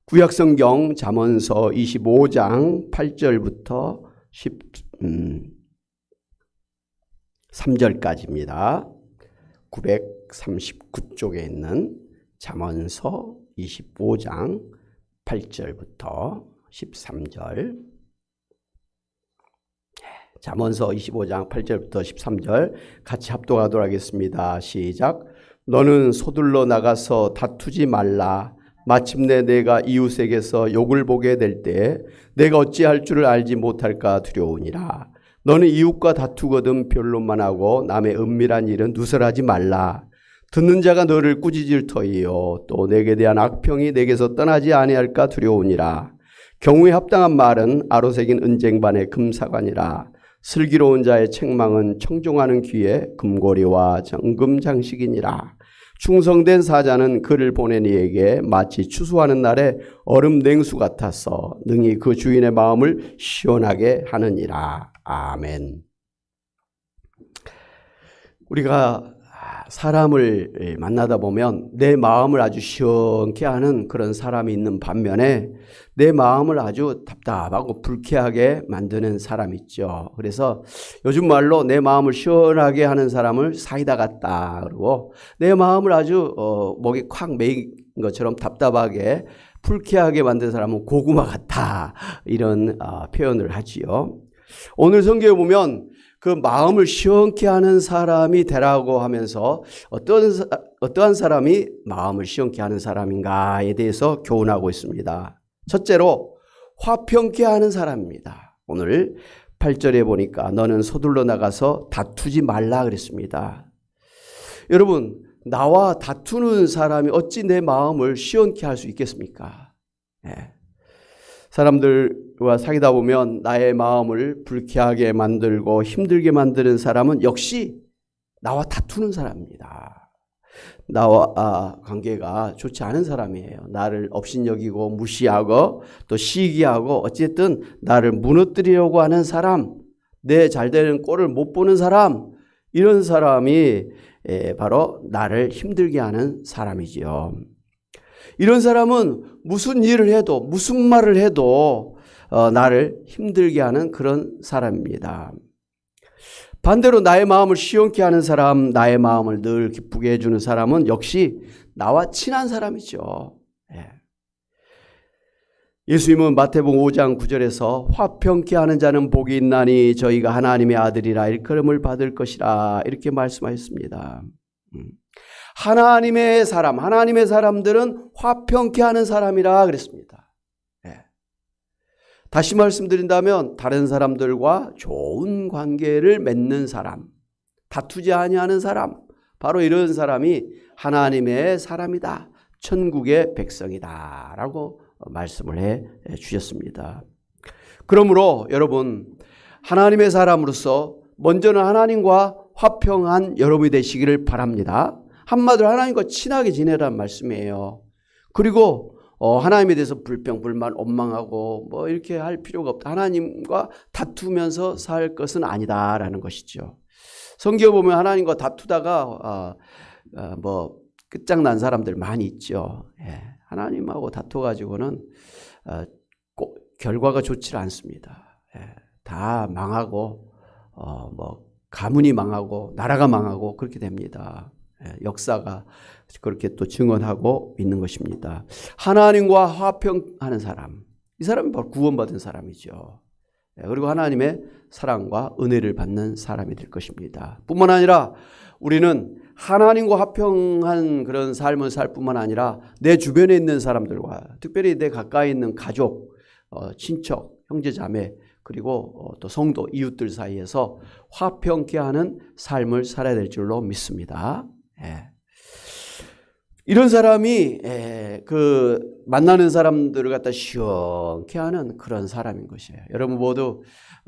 구약성경 잠언서 25장 8절부터 13절까지입니다. 939쪽에 있는 잠언서 25장 8절부터 13절. 잠언서 25장 8절부터 13절 같이 합독하도록 하겠습니다. 시작. 너는 서둘러 나가서 다투지 말라. 마침내 내가 이웃에게서 욕을 보게 될 때 내가 어찌할 줄을 알지 못할까 두려우니라. 너는 이웃과 다투거든 변론만 하고 남의 은밀한 일은 누설하지 말라. 듣는 자가 너를 꾸짖을 터이요 또 내게 대한 악평이 내게서 떠나지 아니할까 두려우니라. 경우에 합당한 말은 아로새긴 은쟁반의 금사관이라. 슬기로운 자의 책망은 청종하는 귀에 금고리와 정금 장식이니라. 충성된 사자는 그를 보낸 이에게 마치 추수하는 날에 얼음 냉수 같아서 능히 그 주인의 마음을 시원하게 하느니라. 아멘. 우리가 사람을 만나다 보면 내 마음을 아주 시원케 하는 그런 사람이 있는 반면에 내 마음을 아주 답답하고 불쾌하게 만드는 사람이 있죠. 그래서 요즘 말로 내 마음을 시원하게 하는 사람을 사이다 같다 그러고, 내 마음을 아주 목이 콱 메인 것처럼 답답하게 불쾌하게 만든 사람은 고구마 같다, 이런 표현을 하지요. 오늘 성경에 보면 그 마음을 시원케 하는 사람이 되라고 하면서 어떠한 사람이 마음을 시원케 하는 사람인가에 대해서 교훈하고 있습니다. 첫째로 화평케 하는 사람입니다. 오늘 8절에 보니까 너는 서둘러 나가서 다투지 말라 그랬습니다. 여러분, 나와 다투는 사람이 어찌 내 마음을 시원케 할 수 있겠습니까? 사람들과 사귀다 보면 나의 마음을 불쾌하게 만들고 힘들게 만드는 사람은 역시 나와 다투는 사람입니다. 나와 관계가 좋지 않은 사람이에요. 나를 업신여기고 무시하고 또 시기하고 어쨌든 나를 무너뜨리려고 하는 사람, 내 잘되는 꼴을 못 보는 사람, 이런 사람이 바로 나를 힘들게 하는 사람이지요. 이런 사람은 무슨 일을 해도 무슨 말을 해도 나를 힘들게 하는 그런 사람입니다. 반대로 나의 마음을 시원케 하는 사람, 나의 마음을 늘 기쁘게 해주는 사람은 역시 나와 친한 사람이죠. 예수님은 마태복음 5장 9절에서 화평케 하는 자는 복이 있나니 저희가 하나님의 아들이라 일컬음을 받을 것이라, 이렇게 말씀하셨습니다. 하나님의 사람들은 화평케 하는 사람이라 그랬습니다. 다시 말씀드린다면 다른 사람들과 좋은 관계를 맺는 사람, 다투지 아니하는 사람, 바로 이런 사람이 하나님의 사람이다, 천국의 백성이다 라고 말씀을 해 주셨습니다. 그러므로 여러분, 하나님의 사람으로서 먼저는 하나님과 화평한 여러분이 되시기를 바랍니다. 한마디로 하나님과 친하게 지내라는 말씀이에요. 그리고 하나님에 대해서 불평, 불만, 원망하고 뭐 이렇게 할 필요가 없다. 하나님과 다투면서 살 것은 아니다라는 것이죠. 성경에 보면 하나님과 다투다가 뭐 끝장난 사람들 많이 있죠. 하나님하고 다투가지고는 결과가 좋지 않습니다. 다 망하고 뭐 가문이 망하고 나라가 망하고 그렇게 됩니다. 역사가 그렇게 또 증언하고 있는 것입니다. 하나님과 화평하는 사람, 이 사람이 바로 구원받은 사람이죠. 그리고 하나님의 사랑과 은혜를 받는 사람이 될 것입니다. 뿐만 아니라 우리는 하나님과 화평한 그런 삶을 살 뿐만 아니라 내 주변에 있는 사람들과, 특별히 내 가까이 있는 가족, 친척, 형제자매, 그리고 또 성도, 이웃들 사이에서 화평케 하는 삶을 살아야 될 줄로 믿습니다. 이런 사람이 그 만나는 사람들을 갖다 시원케 하는 그런 사람인 것이에요. 여러분 모두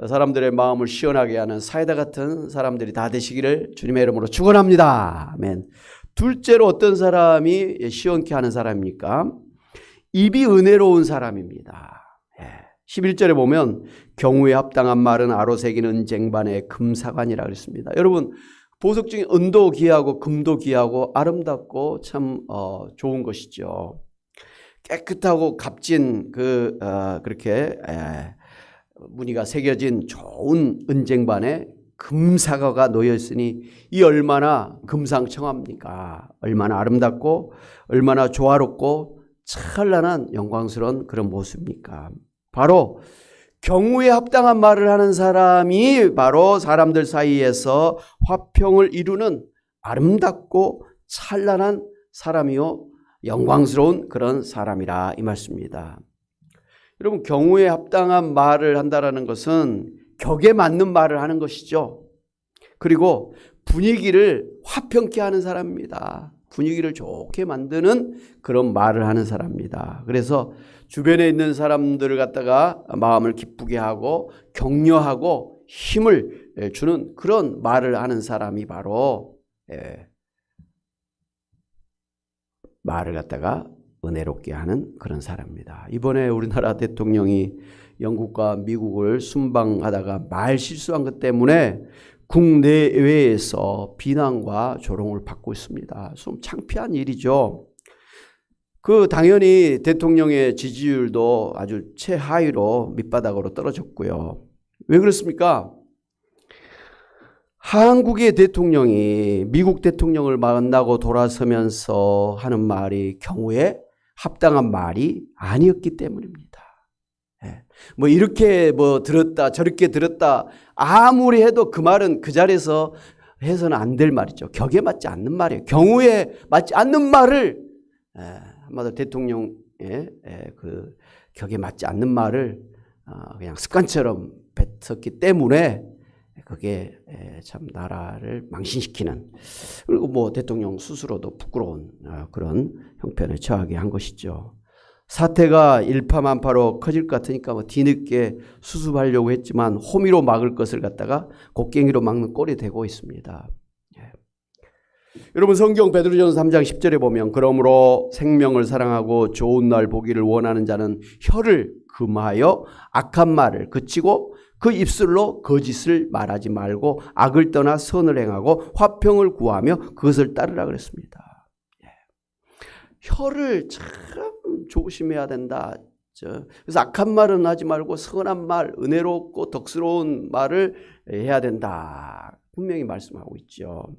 사람들의 마음을 시원하게 하는 사이다 같은 사람들이 다 되시기를 주님의 이름으로 축원합니다. 아멘. 둘째로 어떤 사람이 시원케 하는 사람입니까? 입이 은혜로운 사람입니다. 11절에 보면 경우에 합당한 말은 아로새긴 은쟁반의 금사관이라 그랬습니다. 여러분, 보석 중에 은도 귀하고 금도 귀하고 아름답고 참 좋은 것이죠. 깨끗하고 값진 그렇게 무늬가 새겨진 좋은 은쟁반에 금사과가 놓여 있으니 이 얼마나 금상첨화입니까? 얼마나 아름답고 얼마나 조화롭고 찬란한 영광스러운 그런 모습입니까? 바로 경우에 합당한 말을 하는 사람이 바로 사람들 사이에서 화평을 이루는 아름답고 찬란한 사람이요 영광스러운 그런 사람이라 이 말씀입니다. 여러분, 경우에 합당한 말을 한다라는 것은 격에 맞는 말을 하는 것이죠. 그리고 분위기를 화평케 하는 사람입니다. 분위기를 좋게 만드는 그런 말을 하는 사람입니다. 그래서 주변에 있는 사람들을 갖다가 마음을 기쁘게 하고 격려하고 힘을 주는 그런 말을 하는 사람이 바로 말을 갖다가 은혜롭게 하는 그런 사람입니다. 이번에 우리나라 대통령이 영국과 미국을 순방하다가 말 실수한 것 때문에 국내외에서 비난과 조롱을 받고 있습니다. 좀 창피한 일이죠. 당연히 대통령의 지지율도 아주 최하위로 밑바닥으로 떨어졌고요. 왜 그렇습니까? 한국의 대통령이 미국 대통령을 만나고 돌아서면서 하는 말이 경우에 합당한 말이 아니었기 때문입니다. 이렇게 들었다 저렇게 들었다 아무리 해도 그 말은 그 자리에서 해서는 안 될 말이죠. 격에 맞지 않는 말이에요. 경우에 맞지 않는 말을 한마디로 대통령의 그 격에 맞지 않는 말을 그냥 습관처럼 뱉었기 때문에 그게 참 나라를 망신시키는, 그리고 대통령 스스로도 부끄러운 그런 형편에 처하게 한 것이죠. 사태가 일파만파로 커질 것 같으니까 뒤늦게 수습하려고 했지만 호미로 막을 것을 갖다가 곡괭이로 막는 꼴이 되고 있습니다. 여러분, 성경 베드로전서 3장 10절에 보면 그러므로 생명을 사랑하고 좋은 날 보기를 원하는 자는 혀를 금하여 악한 말을 그치고 그 입술로 거짓을 말하지 말고 악을 떠나 선을 행하고 화평을 구하며 그것을 따르라 그랬습니다. 혀를 참 조심해야 된다. 그래서 악한 말은 하지 말고 선한 말, 은혜롭고 덕스러운 말을 해야 된다. 분명히 말씀하고 있죠.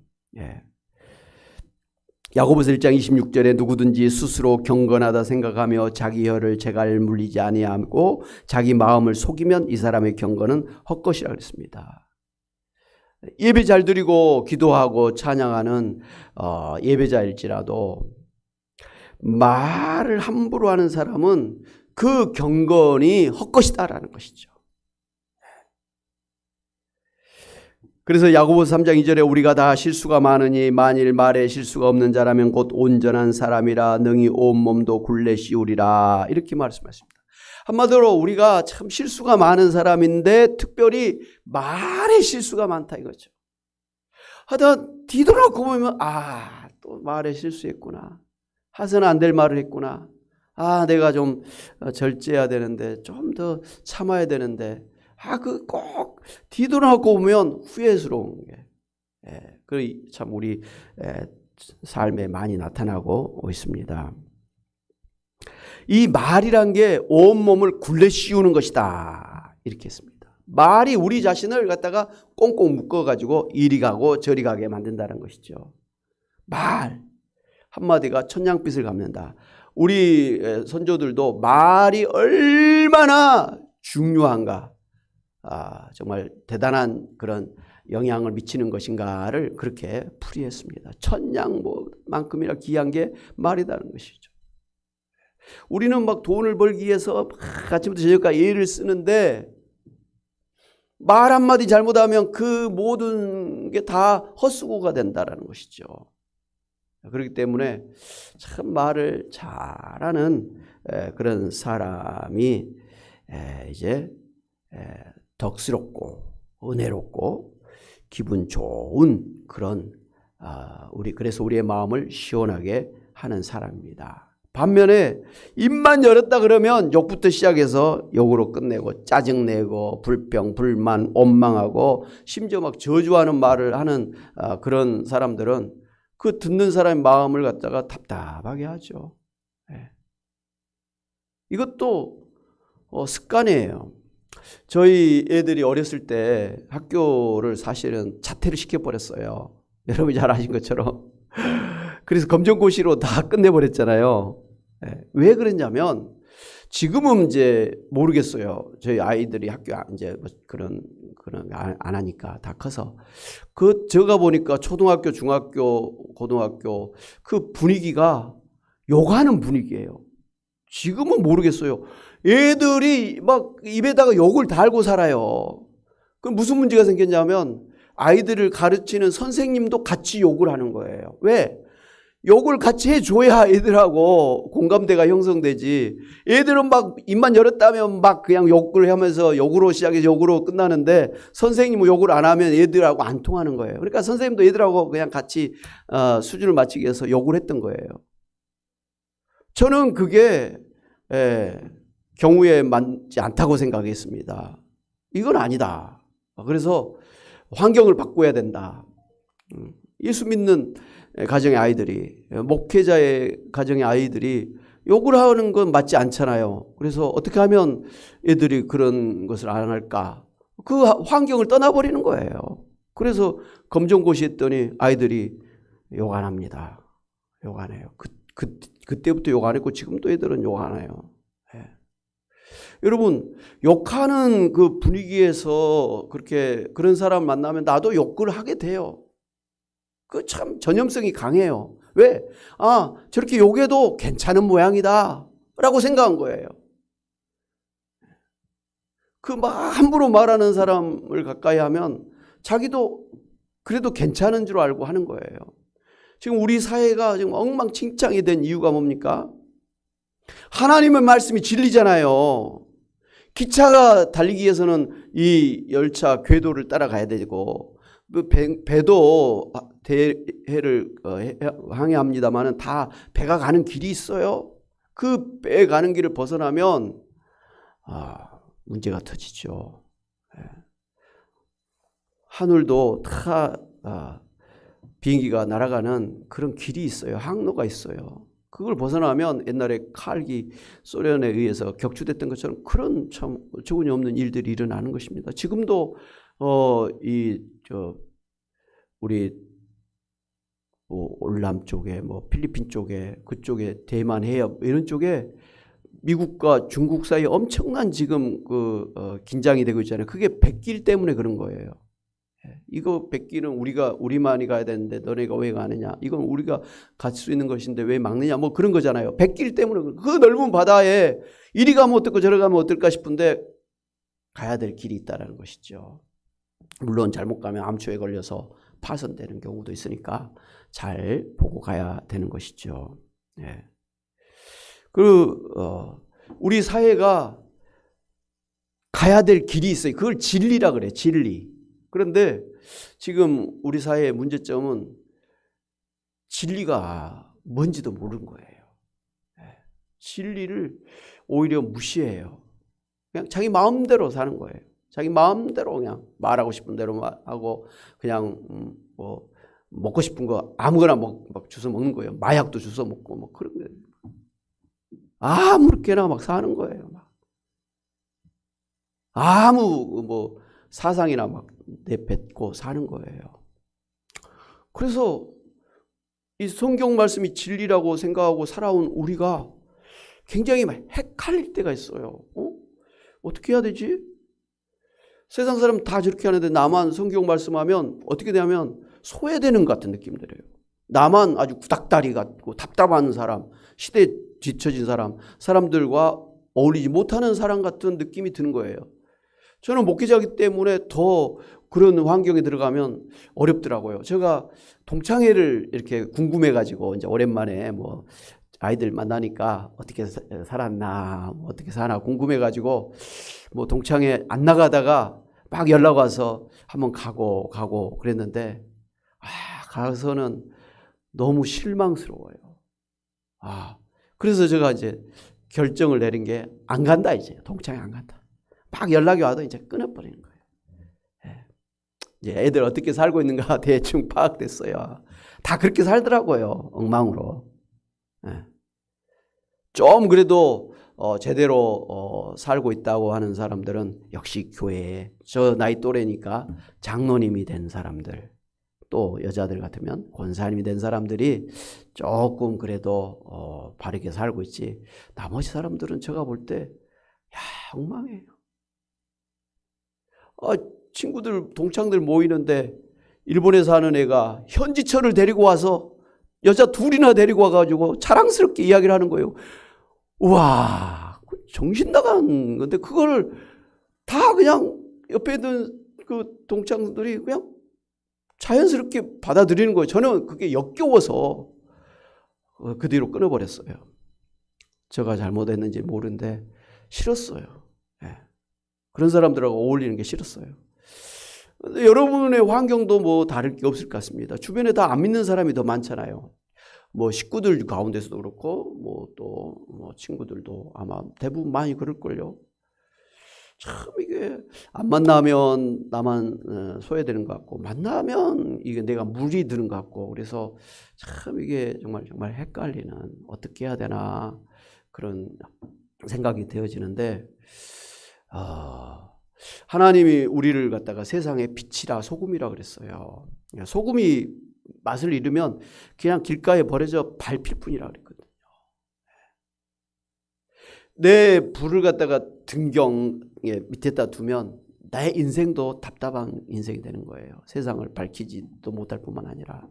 야고보서 1장 26절에 누구든지 스스로 경건하다 생각하며 자기 혀를 재갈 물리지 아니하고 자기 마음을 속이면 이 사람의 경건은 헛것이라 그랬습니다. 예배 잘 드리고 기도하고 찬양하는 예배자일지라도 말을 함부로 하는 사람은 그 경건이 헛것이다라는 것이죠. 그래서 야고보서 3장 2절에 우리가 다 실수가 많으니 만일 말에 실수가 없는 자라면 곧 온전한 사람이라 능히 온 몸도 굴레 씌우리라, 이렇게 말씀하십니다. 한마디로 우리가 참 실수가 많은 사람인데 특별히 말에 실수가 많다 이거죠. 하다 뒤돌아보고 보면 또 말에 실수했구나. 해서는 안 될 말을 했구나. 내가 좀 절제해야 되는데, 좀 더 참아야 되는데, 꼭 뒤돌아보고 보면 후회스러운 게, 참 우리 삶에 많이 나타나고 있습니다. 이 말이란 게 온몸을 굴레 씌우는 것이다, 이렇게 했습니다. 말이 우리 자신을 갖다가 꽁꽁 묶어가지고 이리 가고 저리 가게 만든다는 것이죠. 말 한마디가 천냥빚을 갚는다. 우리 선조들도 말이 얼마나 중요한가, 정말 대단한 그런 영향을 미치는 것인가를 그렇게 풀이했습니다. 천냥만큼이나 귀한 게 말이라는 것이죠. 우리는 돈을 벌기 위해서 아침부터 저녁까지 애를 쓰는데 말 한마디 잘못하면 그 모든 게 다 헛수고가 된다는 것이죠. 그렇기 때문에 참 말을 잘하는 그런 사람이 이제 덕스럽고 은혜롭고 기분 좋은 그런 그래서 우리의 마음을 시원하게 하는 사람입니다. 반면에 입만 열었다 그러면 욕부터 시작해서 욕으로 끝내고 짜증내고 불평, 불만, 원망하고 심지어 저주하는 말을 하는 그런 사람들은 그 듣는 사람의 마음을 갖다가 답답하게 하죠. 이것도 습관이에요. 저희 애들이 어렸을 때 학교를 사실은 자퇴를 시켜버렸어요. 여러분이 잘 아신 것처럼. 그래서 검정고시로 다 끝내버렸잖아요. 왜 그랬냐면 지금은 이제 모르겠어요. 저희 아이들이 학교 이제 그런 안 하니까 다 커서 제가 보니까 초등학교, 중학교, 고등학교 그 분위기가 욕하는 분위기예요. 지금은 모르겠어요. 애들이 막 입에다가 욕을 달고 살아요. 그럼 무슨 문제가 생겼냐면 아이들을 가르치는 선생님도 같이 욕을 하는 거예요. 왜? 욕을 같이 해줘야 애들하고 공감대가 형성되지. 애들은 막 입만 열었다면 막 그냥 욕을 하면서 욕으로 시작해서 욕으로 끝나는데 선생님은 욕을 안 하면 애들하고 안 통하는 거예요. 그러니까 선생님도 애들하고 그냥 같이 수준을 맞추기 위해서 욕을 했던 거예요. 저는 그게 경우에 맞지 않다고 생각했습니다. 이건 아니다. 그래서 환경을 바꿔야 된다. 예수 믿는 가정의 아이들이, 목회자의 가정의 아이들이 욕을 하는 건 맞지 않잖아요. 그래서 어떻게 하면 애들이 그런 것을 안 할까? 그 환경을 떠나버리는 거예요. 그래서 검정고시 했더니 아이들이 욕 안 합니다. 욕 안 해요. 그때부터 욕 안 했고 지금도 애들은 욕 안 해요. 여러분, 욕하는 그 분위기에서 그런 사람 만나면 나도 욕을 하게 돼요. 그 참 전염성이 강해요. 왜? 저렇게 욕해도 괜찮은 모양이다 라고 생각한 거예요. 그 막 함부로 말하는 사람을 가까이 하면 자기도 그래도 괜찮은 줄 알고 하는 거예요. 지금 우리 사회가 지금 엉망진창이 된 이유가 뭡니까? 하나님의 말씀이 진리잖아요. 기차가 달리기 위해서는 이 열차 궤도를 따라가야 되고 배도 대해를 항해합니다만은 다 배가 가는 길이 있어요. 그 배 가는 길을 벗어나면 문제가 터지죠. 하늘도 다 비행기가 날아가는 그런 길이 있어요. 항로가 있어요. 그걸 벗어나면 옛날에 칼기 소련에 의해서 격추됐던 것처럼 그런 참 어처구니 없는 일들이 일어나는 것입니다. 지금도 우리 올람 쪽에 필리핀 쪽에 그쪽에 대만 해협 이런 쪽에 미국과 중국 사이에 엄청난 지금 긴장이 되고 있잖아요. 그게 백길 때문에 그런 거예요. 이거 백길은 우리만이 가야 되는데 너네가 왜 가느냐? 이건 우리가 갈 수 있는 것인데 왜 막느냐? 그런 거잖아요. 백길 때문에 그 넓은 바다에 이리 가면 어떨까 저리 가면 어떨까 싶은데 가야 될 길이 있다는 것이죠. 물론 잘못 가면 암초에 걸려서 파손되는 경우도 있으니까 잘 보고 가야 되는 것이죠. 우리 사회가 가야 될 길이 있어요. 그걸 진리라 그래, 진리. 그런데 지금 우리 사회의 문제점은 진리가 뭔지도 모르는 거예요. 진리를 오히려 무시해요. 그냥 자기 마음대로 사는 거예요. 자기 마음대로 그냥 말하고 싶은 대로 하고 그냥 먹고 싶은 거 아무거나 막 주워 먹는 거예요. 마약도 주워 먹고 그런 거예요. 아무렇게나 막 사는 거예요. 아무 사상이나 막 내뱉고 사는 거예요. 그래서 이 성경 말씀이 진리라고 생각하고 살아온 우리가 굉장히 헷갈릴 때가 있어요. 어떻게 해야 되지? 세상 사람 다 저렇게 하는데 나만 성경 말씀하면 어떻게 되냐면 소외되는 것 같은 느낌이 들어요. 나만 아주 구닥다리 같고 답답한 사람, 시대에 뒤처진 사람들과 어울리지 못하는 사람 같은 느낌이 드는 거예요. 저는 목회자이기 때문에 더 그런 환경에 들어가면 어렵더라고요. 제가 동창회를 이렇게 궁금해가지고 이제 오랜만에 아이들 만나니까 어떻게 살았나, 어떻게 사나 궁금해가지고 동창회 안 나가다가 막 연락 와서 한번 가고 그랬는데 가서는 너무 실망스러워요. 그래서 제가 이제 결정을 내린 게 안 간다 이제 동창회 안 간다. 막 연락이 와도 이제 끊어버리는 거예요. 이제 애들 어떻게 살고 있는가 대충 파악됐어요. 다 그렇게 살더라고요. 엉망으로. 좀 그래도 제대로 살고 있다고 하는 사람들은 역시 교회에 저 나이 또래니까 장로님이 된 사람들, 또 여자들 같으면 권사님이 된 사람들이 조금 그래도 바르게 살고 있지, 나머지 사람들은 제가 볼 때 엉망이에요. 친구들 동창들 모이는데 일본에 사는 애가 현지철을 데리고 와서 여자 둘이나 데리고 와가지고 자랑스럽게 이야기를 하는 거예요. 우와, 정신 나간 건데 그걸 다 그냥 옆에 있는 그 동창들이 그냥 자연스럽게 받아들이는 거예요. 저는 그게 역겨워서 그 뒤로 끊어버렸어요. 제가 잘못했는지 모르는데 싫었어요. 네. 그런 사람들하고 어울리는 게 싫었어요. 여러분의 환경도 뭐 다를 게 없을 것 같습니다. 주변에 다 안 믿는 사람이 더 많잖아요. 뭐 식구들 가운데서도 그렇고 뭐 또 뭐 친구들도 아마 대부분 많이 그럴걸요. 참 이게 안 만나면 나만 소외되는 것 같고 만나면 이게 내가 무리 드는 것 같고, 그래서 참 이게 정말 헷갈리는, 어떻게 해야 되나 그런 생각이 되어지는데, 하나님이 우리를 갖다가 세상의 빛이라 소금이라 그랬어요. 소금이 맛을 잃으면 그냥 길가에 버려져 밟힐 뿐이라 그랬거든요. 내 불을 갖다가 등경에 밑에다 두면 나의 인생도 답답한 인생이 되는 거예요. 세상을 밝히지도 못할 뿐만 아니라.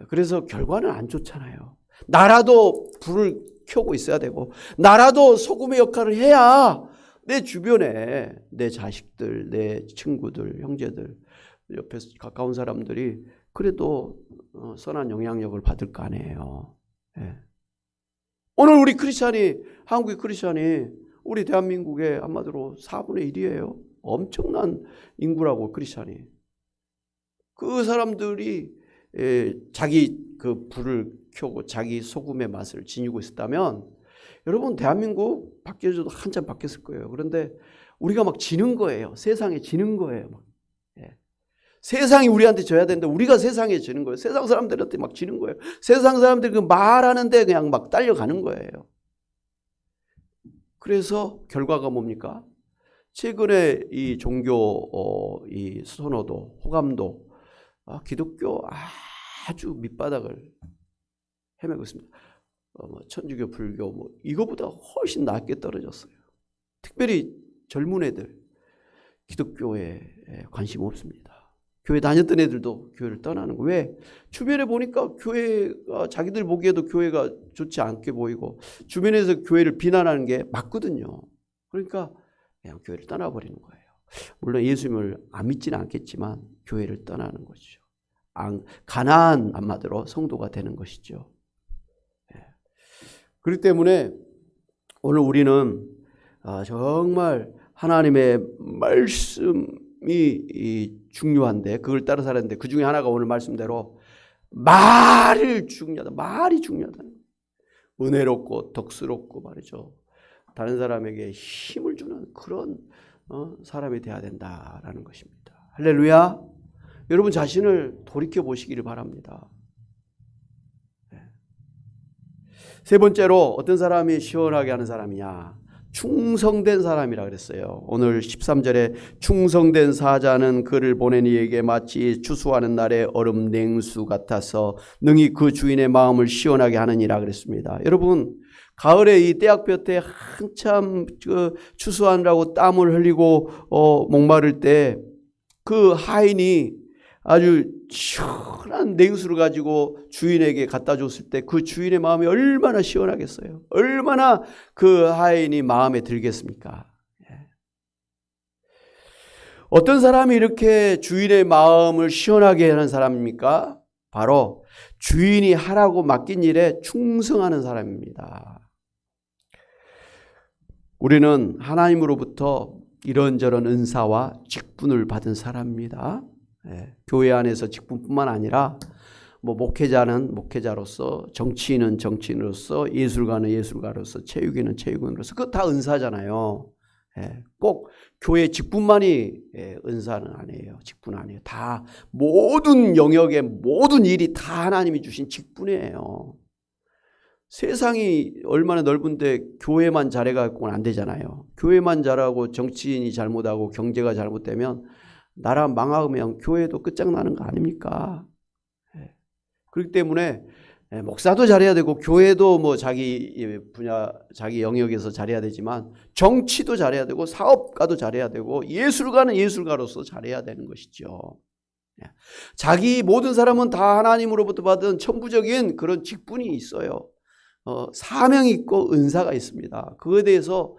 그래서 결과는 안 좋잖아요. 나라도 불을 켜고 있어야 되고, 나라도 소금의 역할을 해야 내 주변에 내 자식들, 내 친구들, 형제들, 옆에 가까운 사람들이 그래도 선한 영향력을 받을 거 아니에요. 네. 오늘 우리 크리스찬이, 한국의 크리스찬이 우리 대한민국의 한마디로 4분의 1이에요. 엄청난 인구라고, 크리스찬이. 그 사람들이 자기 그 불을 켜고 자기 소금의 맛을 지니고 있었다면 여러분 대한민국 바뀌어져도 한참 바뀌었을 거예요. 그런데 우리가 막 지는 거예요. 세상에 지는 거예요. 막. 예. 세상이 우리한테 져야 되는데 우리가 세상에 지는 거예요. 세상 사람들한테 막 지는 거예요. 세상 사람들이 그 말하는데 그냥 막 딸려가는 거예요. 그래서 결과가 뭡니까? 최근에 이 종교 이 선호도, 호감도, 기독교 아주 밑바닥을 헤매고 있습니다. 천주교, 불교 뭐 이거보다 훨씬 낮게 떨어졌어요. 특별히 젊은 애들 기독교에 관심 없습니다. 교회 다녔던 애들도 교회를 떠나는 거예요. 왜? 주변에 보니까 교회가 자기들 보기에도 교회가 좋지 않게 보이고 주변에서 교회를 비난하는 게 맞거든요. 그러니까 그냥 교회를 떠나버리는 거예요. 물론 예수님을 안 믿지는 않겠지만 교회를 떠나는 것이죠. 가난한 한마디로 성도가 되는 것이죠. 그렇기 때문에 오늘 우리는 정말 하나님의 말씀이 중요한데 그걸 따라 살아야 하는데, 그 중에 하나가 오늘 말씀대로 말이 중요하다. 은혜롭고 덕스럽고 말이죠. 다른 사람에게 힘을 주는 그런 사람이 되어야 된다라는 것입니다. 할렐루야. 여러분 자신을 돌이켜 보시기를 바랍니다. 세 번째로 어떤 사람이 시원하게 하는 사람이냐? 충성된 사람이라 그랬어요. 오늘 13절에 충성된 사자는 그를 보낸 이에게 마치 추수하는 날의 얼음 냉수 같아서 능히 그 주인의 마음을 시원하게 하느니라 그랬습니다. 여러분 가을에 이 떼약볕에 한참 추수하느라고 땀을 흘리고 목마를 때 그 하인이 아주 시원한 냉수를 가지고 주인에게 갖다 줬을 때 그 주인의 마음이 얼마나 시원하겠어요. 얼마나 그 하인이 마음에 들겠습니까? 어떤 사람이 이렇게 주인의 마음을 시원하게 하는 사람입니까? 바로 주인이 하라고 맡긴 일에 충성하는 사람입니다. 우리는 하나님으로부터 이런저런 은사와 직분을 받은 사람입니다. 교회 안에서 직분뿐만 아니라 뭐 목회자는 목회자로서, 정치인은 정치인으로서, 예술가는 예술가로서, 체육인은 체육인으로서, 그거 다 은사잖아요. 꼭 교회 직분만이 은사는 아니에요. 직분 아니에요. 다 모든 영역의 모든 일이 다 하나님이 주신 직분이에요. 세상이 얼마나 넓은데 교회만 잘해갖고는 안 되잖아요. 교회만 잘하고 정치인이 잘못하고 경제가 잘못되면 나라 망하면 교회도 끝장나는 거 아닙니까? 그렇기 때문에 목사도 잘해야 되고 교회도 뭐 자기 분야 자기 영역에서 잘해야 되지만 정치도 잘해야 되고 사업가도 잘해야 되고 예술가는 예술가로서 잘해야 되는 것이죠. 자기 모든 사람은 다 하나님으로부터 받은 천부적인 그런 직분이 있어요. 사명이 있고 은사가 있습니다. 그거에 대해서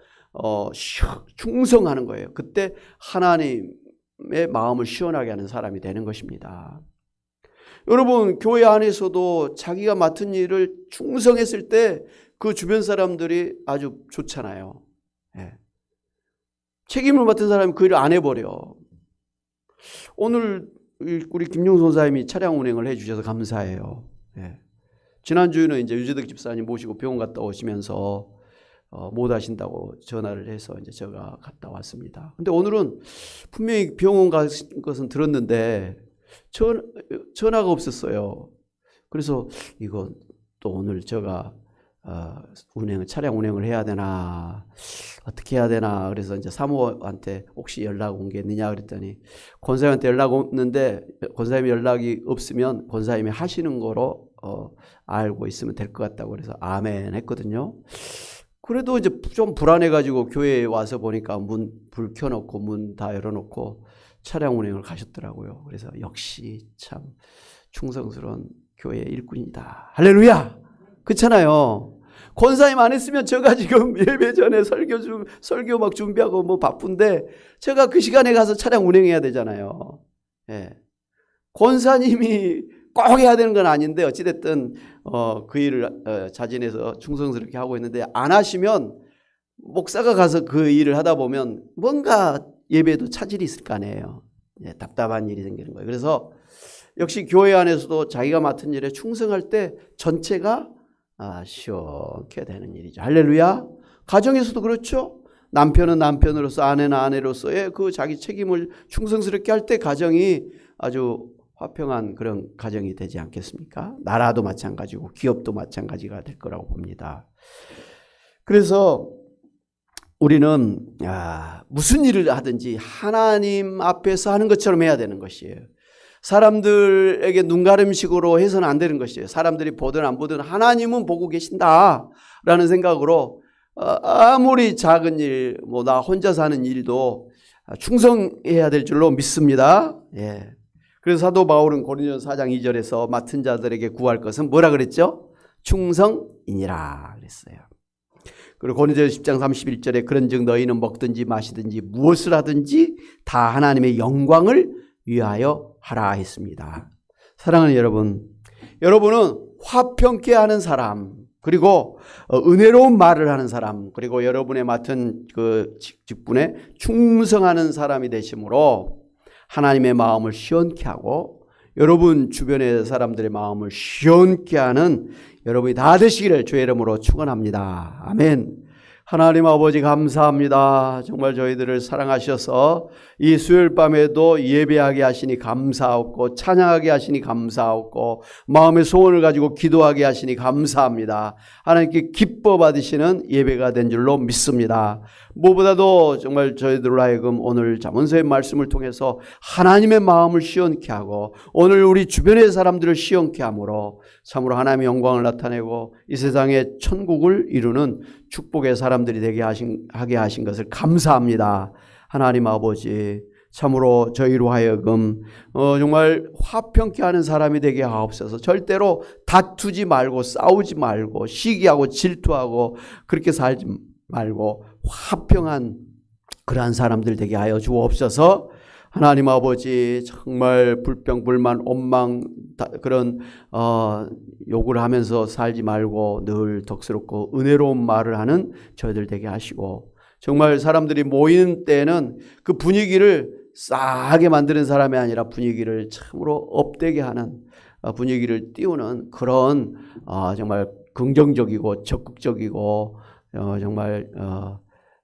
충성하는 거예요. 그때 하나님의 마음을 시원하게 하는 사람이 되는 것입니다. 여러분, 교회 안에서도 자기가 맡은 일을 충성했을 때 그 주변 사람들이 아주 좋잖아요. 책임을 맡은 사람이 그 일을 안 해버려. 오늘 우리 김용선 선사님이 차량 운행을 해주셔서 감사해요. 지난주에는 이제 유재덕 집사님 모시고 병원 갔다 오시면서 못 하신다고 전화를 해서 이제 제가 갔다 왔습니다. 근데 오늘은 분명히 병원 간 것은 들었는데 전화가 없었어요. 그래서 이건 또 오늘 제가 차량 운행을 해야 되나 어떻게 해야 되나 그래서 이제 사모한테 혹시 연락 온 게 있느냐 그랬더니 권사님한테 연락 왔는데 권사님이 연락이 없으면 권사님이 하시는 거로 알고 있으면 될 것 같다고 그래서 아멘 했거든요. 그래도 이제 좀 불안해가지고 교회에 와서 보니까 불 켜놓고 문 다 열어놓고 차량 운행을 가셨더라고요. 그래서 역시 참 충성스러운 교회의 일꾼이다. 할렐루야! 그렇잖아요. 권사님 안 했으면 제가 지금 예배 전에 설교 막 준비하고 뭐 바쁜데 제가 그 시간에 가서 차량 운행해야 되잖아요. 권사님이 꼭 해야 되는 건 아닌데 어찌됐든 그 일을 자진해서 충성스럽게 하고 있는데 안 하시면 목사가 가서 그 일을 하다 보면 뭔가 예배에도 차질이 있을 거 아니에요. 답답한 일이 생기는 거예요. 그래서 역시 교회 안에서도 자기가 맡은 일에 충성할 때 전체가 시원케 되는 일이죠. 할렐루야. 가정에서도 그렇죠. 남편은 남편으로서 아내는 아내로서의 그 자기 책임을 충성스럽게 할 때 가정이 아주 화평한 그런 가정이 되지 않겠습니까? 나라도 마찬가지고 기업도 마찬가지가 될 거라고 봅니다. 그래서 우리는 무슨 일을 하든지 하나님 앞에서 하는 것처럼 해야 되는 것이에요. 사람들에게 눈가림식으로 해서는 안 되는 것이에요. 사람들이 보든 안 보든 하나님은 보고 계신다라는 생각으로 아무리 작은 일, 뭐 나 혼자 사는 일도 충성해야 될 줄로 믿습니다. 그래서 사도 바울은 고린도전서 4장 2절에서 맡은 자들에게 구할 것은 뭐라 그랬죠? 충성이니라 그랬어요. 그리고 고린도전서 10장 31절에 그런즉 너희는 먹든지 마시든지 무엇을 하든지 다 하나님의 영광을 위하여 하라 했습니다. 사랑하는 여러분, 여러분은 화평케 하는 사람, 그리고 은혜로운 말을 하는 사람, 그리고 여러분의 맡은 그 직분에 충성하는 사람이 되심으로 하나님의 마음을 시원케 하고 여러분 주변의 사람들의 마음을 시원케 하는 여러분이 다 되시기를 주의 이름으로 축원합니다. 아멘. 하나님 아버지 감사합니다. 정말 저희들을 사랑하셔서 이 수요일 밤에도 예배하게 하시니 감사하고 찬양하게 하시니 감사하고 마음의 소원을 가지고 기도하게 하시니 감사합니다. 하나님께 기뻐 받으시는 예배가 된 줄로 믿습니다. 무엇보다도 정말 저희들로 하여금 오늘 잠언서의 말씀을 통해서 하나님의 마음을 시원케 하고 오늘 우리 주변의 사람들을 시원케 함으로 참으로 하나님의 영광을 나타내고 이 세상의 천국을 이루는 축복의 사람들이 하게 하신 것을 감사합니다. 하나님 아버지 참으로 저희로 하여금 정말 화평케 하는 사람이 되게 하옵소서. 절대로 다투지 말고 싸우지 말고 시기하고 질투하고 그렇게 살지 말고 화평한 그러한 사람들 되게 하여 주옵소서. 하나님 아버지 정말 불평불만 원망 그런 욕을 하면서 살지 말고 늘 덕스럽고 은혜로운 말을 하는 저희들 되게 하시고 정말 사람들이 모이는 때는 그 분위기를 싸하게 만드는 사람이 아니라 분위기를 참으로 업되게 하는 분위기를 띄우는 그런 정말 긍정적이고 적극적이고 정말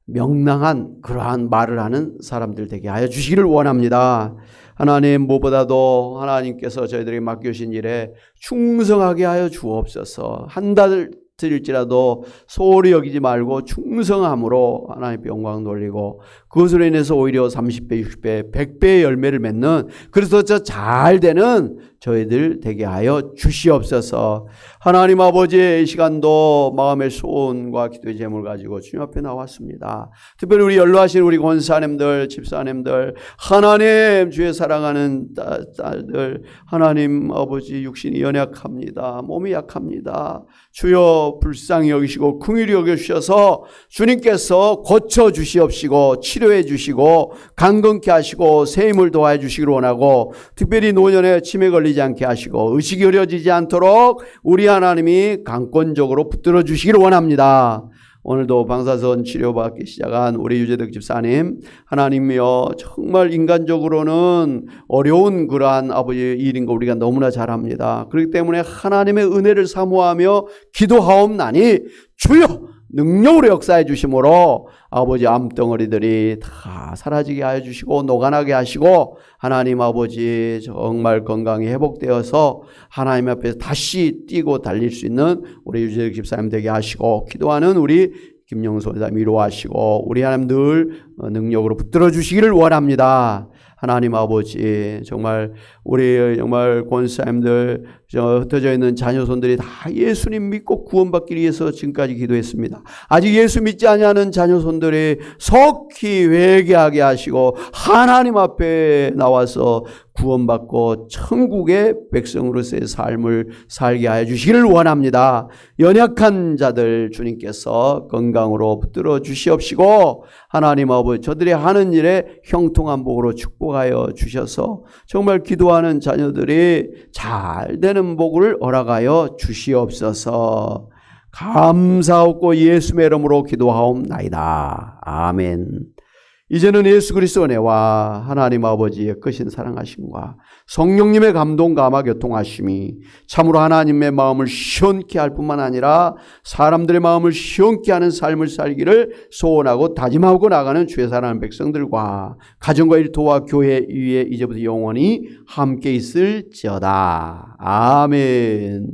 명랑한 그러한 말을 하는 사람들 되게 하여 주시기를 원합니다. 하나님 무엇보다도 하나님께서 저희들에게 맡겨주신 일에 충성하게 하여 주옵소서. 한 달 드릴지라도 소홀히 여기지 말고 충성함으로 하나님께 영광 돌리고 그것으로 인해서 오히려 30배, 60배, 100배의 열매를 맺는 그래서 저 잘 되는 저희들 되게 하여 주시옵소서. 하나님 아버지의 이 시간도 마음의 소원과 기도의 제목을 가지고 주님 앞에 나왔습니다. 특별히 우리 연로하신 우리 권사님들, 집사님들, 하나님 주의 사랑하는 딸들, 하나님 아버지 육신이 연약합니다. 몸이 약합니다. 주여 불쌍히 여기시고 긍휼히 여겨주셔서 주님께서 고쳐주시옵시고 치료해 주시고 강건케 하시고 새 힘을 도와해 주시기를 원하고 특별히 노년에 치매 걸리지 않게 하시고 의식이 흐려지지 않도록 우리 하나님이 강권적으로 붙들어 주시기를 원합니다. 오늘도 방사선 치료받기 시작한 우리 유재덕 집사님 하나님이여 정말 인간적으로는 어려운 그러한 아버지의 일인 거 우리가 너무나 잘 압니다. 그렇기 때문에 하나님의 은혜를 사모하며 기도하옵나니 주여 능력으로 역사해 주심으로 아버지 암덩어리들이 다 사라지게 하여 주시고 녹아나게 하시고 하나님 아버지 정말 건강이 회복되어서 하나님 앞에서 다시 뛰고 달릴 수 있는 우리 유재덕 집사님 되게 하시고 기도하는 우리 김영선 집사님 위로하시고 우리 하나님 늘 능력으로 붙들어 주시기를 원합니다. 하나님 아버지 정말 우리 정말 권사님들 흩어져 있는 자녀손들이 다 예수님 믿고 구원받기 위해서 지금까지 기도했습니다. 아직 예수 믿지 아니하는 자녀손들이 속히 회개하게 하시고 하나님 앞에 나와서 구원받고 천국의 백성으로서의 삶을 살게 하여 주시기를 원합니다. 연약한 자들 주님께서 건강으로 붙들어 주시옵시고 하나님 아버지 저들이 하는 일에 형통한 복으로 축복하여 주셔서 정말 기도하는 자녀들이 잘 되는 복을 허락하여 주시옵소서. 감사하고 예수의 이름으로 기도하옵나이다. 아멘. 이제는 예수 그리스도의 은혜와 하나님 아버지의 크신 사랑하심과 성령님의 감동 감화 교통하심이 참으로 하나님의 마음을 시원케 할 뿐만 아니라 사람들의 마음을 시원케 하는 삶을 살기를 소원하고 다짐하고 나가는 주의 사랑하는 백성들과 가정과 일터와 교회 위에 이제부터 영원히 함께 있을지어다. 아멘.